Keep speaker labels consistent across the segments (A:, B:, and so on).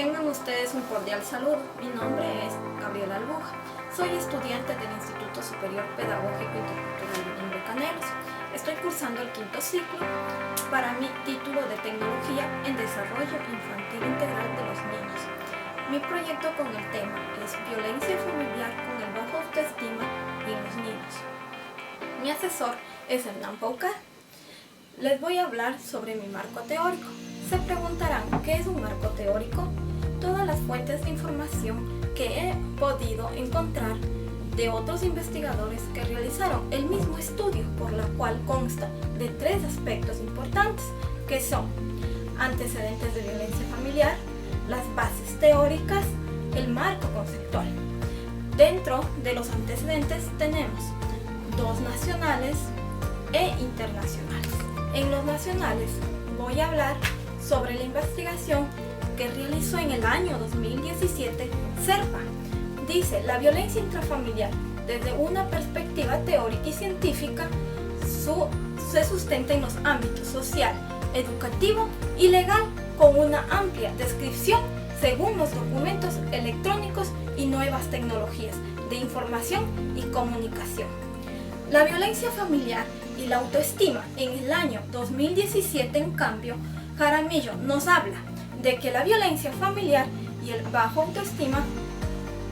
A: Tengan ustedes un cordial saludo. Mi nombre es Gabriela Albuja. Soy estudiante del Instituto Superior Pedagógico Intercultural Benigno Canelos. Estoy cursando el quinto ciclo para mi título de Tecnología en Desarrollo Infantil Integral de los Niños. Mi proyecto con el tema es Violencia familiar con el bajo autoestima en los niños. Mi asesor es Hernán Paucar. Les voy a hablar sobre mi marco teórico. Se preguntarán, ¿qué es un marco teórico? Todas las fuentes de información que he podido encontrar de otros investigadores que realizaron el mismo estudio, por la cual consta de 3 aspectos importantes, que son antecedentes de violencia familiar, las bases teóricas, el marco conceptual. Dentro de los antecedentes tenemos 2 nacionales e internacionales. En los nacionales voy a hablar sobre la investigación que realizó en el año 2017 CERPA. Dice, la violencia intrafamiliar desde una perspectiva teórica y científica se sustenta en los ámbitos social, educativo y legal con una amplia descripción según los documentos electrónicos y nuevas tecnologías de información y comunicación. La violencia familiar y la autoestima en el año 2017, en cambio, Jaramillo nos habla de que la violencia familiar y el bajo autoestima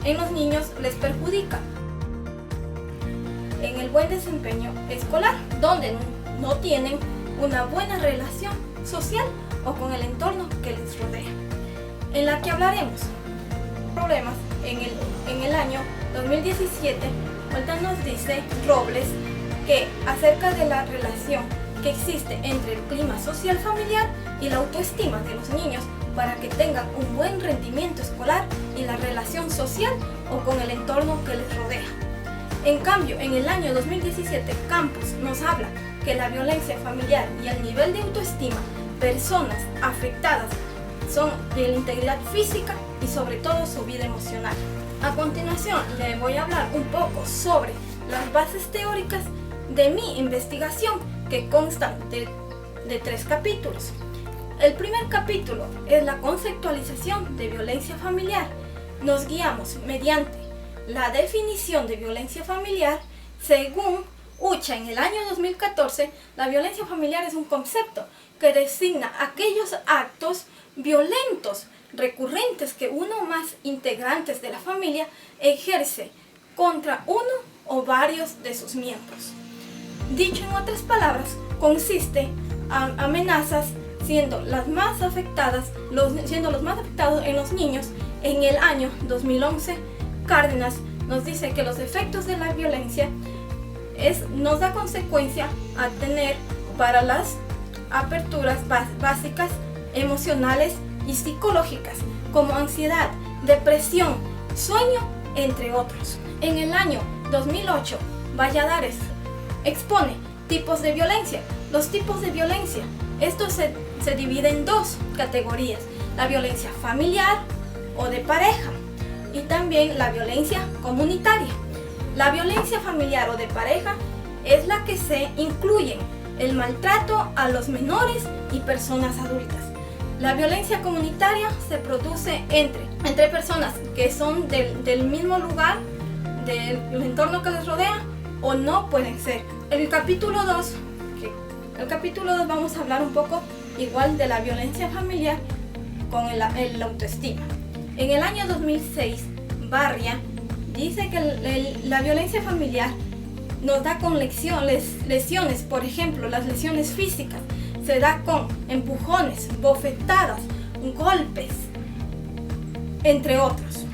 A: en los niños les perjudica en el buen desempeño escolar, donde no tienen una buena relación social o con el entorno que les rodea. En la que hablaremos problemas en el año 2017, ahorita nos dice Robles que acerca de la relación que existe entre el clima social familiar y la autoestima de los niños para que tengan un buen rendimiento escolar y la relación social o con el entorno que les rodea. En cambio, en el año 2017, Campos nos habla que la violencia familiar y el nivel de autoestima, personas afectadas son de la integridad física y sobre todo su vida emocional. A continuación, le voy a hablar un poco sobre las bases teóricas de mi investigación, que constan de 3 capítulos. El primer capítulo es la conceptualización de violencia familiar. Nos guiamos mediante la definición de violencia familiar. Según Ucha, en el año 2014, la violencia familiar es un concepto que designa aquellos actos violentos recurrentes que uno o más integrantes de la familia ejerce contra uno o varios de sus miembros. Dicho en otras palabras, consiste en amenazas siendo los más afectados en los niños. En el año 2011, Cárdenas nos dice que los efectos de la violencia nos da consecuencia a tener para las aperturas básicas emocionales y psicológicas como ansiedad, depresión, sueño, entre otros. En el año 2008, Valladares expone tipos de violencia. Los tipos de violencia, esto se divide en 2 categorías: la violencia familiar o de pareja y también la violencia comunitaria. La violencia familiar o de pareja es la que se incluye el maltrato a los menores y personas adultas. La violencia comunitaria se produce entre personas que son del mismo lugar, del entorno que les rodea, o no pueden ser. En el capítulo 2 vamos a hablar un poco igual de la violencia familiar con el autoestima. En el año 2006, Barria dice que la violencia familiar nos da con lesiones, por ejemplo, las lesiones físicas, se da con empujones, bofetadas, golpes, entre otros.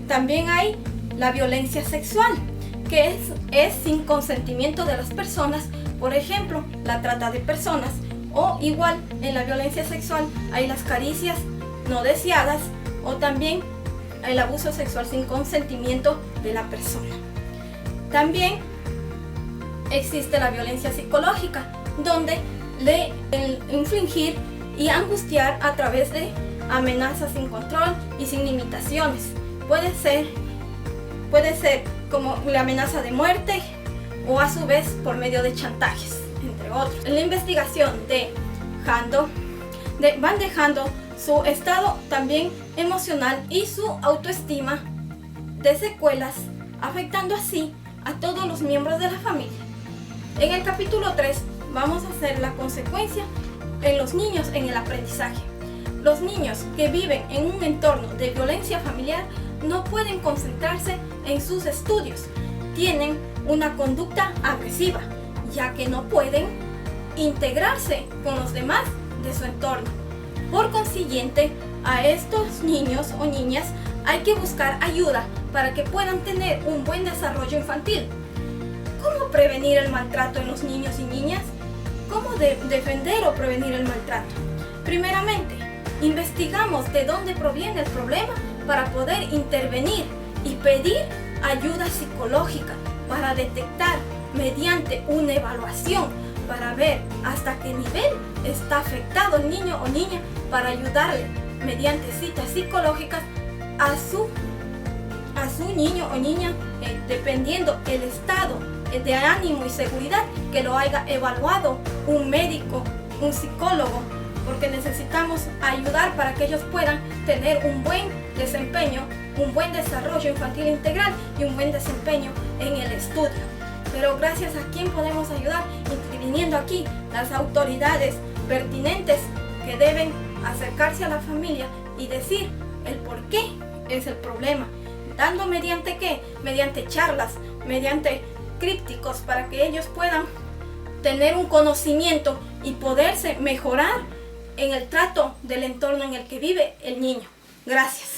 A: También hay la violencia sexual, que es sin consentimiento de las personas, por ejemplo, la trata de personas, o igual en la violencia sexual hay las caricias no deseadas o también el abuso sexual sin consentimiento de la persona. También existe la violencia psicológica, donde el infligir y angustiar a través de amenazas sin control y sin limitaciones. Puede ser como la amenaza de muerte o a su vez por medio de chantajes, entre otros. En la investigación van dejando su estado también emocional y su autoestima de secuelas, afectando así a todos los miembros de la familia. En el capítulo 3 vamos a hacer la consecuencia en los niños en el aprendizaje. Los niños que viven en un entorno de violencia familiar no pueden concentrarse en sus estudios. Tienen una conducta agresiva, ya que no pueden integrarse con los demás de su entorno. Por consiguiente, a estos niños o niñas hay que buscar ayuda para que puedan tener un buen desarrollo infantil. ¿Cómo prevenir el maltrato en los niños y niñas? ¿Cómo defender o prevenir el maltrato? Primeramente, investigamos de dónde proviene el problema para poder intervenir y pedir ayuda psicológica para detectar mediante una evaluación para ver hasta qué nivel está afectado el niño o niña para ayudarle mediante citas psicológicas a su niño o niña, dependiendo el estado de ánimo y seguridad que lo haya evaluado un médico, un psicólogo, porque necesitamos ayudar para que ellos puedan tener un buen desempeño, un buen desarrollo infantil integral y un buen desempeño en el estudio. Pero gracias a quién podemos ayudar, interviniendo aquí las autoridades pertinentes que deben acercarse a la familia y decir el por qué es el problema, dando mediante qué, mediante charlas, mediante crípticos para que ellos puedan tener un conocimiento y poderse mejorar en el trato del entorno en el que vive el niño. Gracias.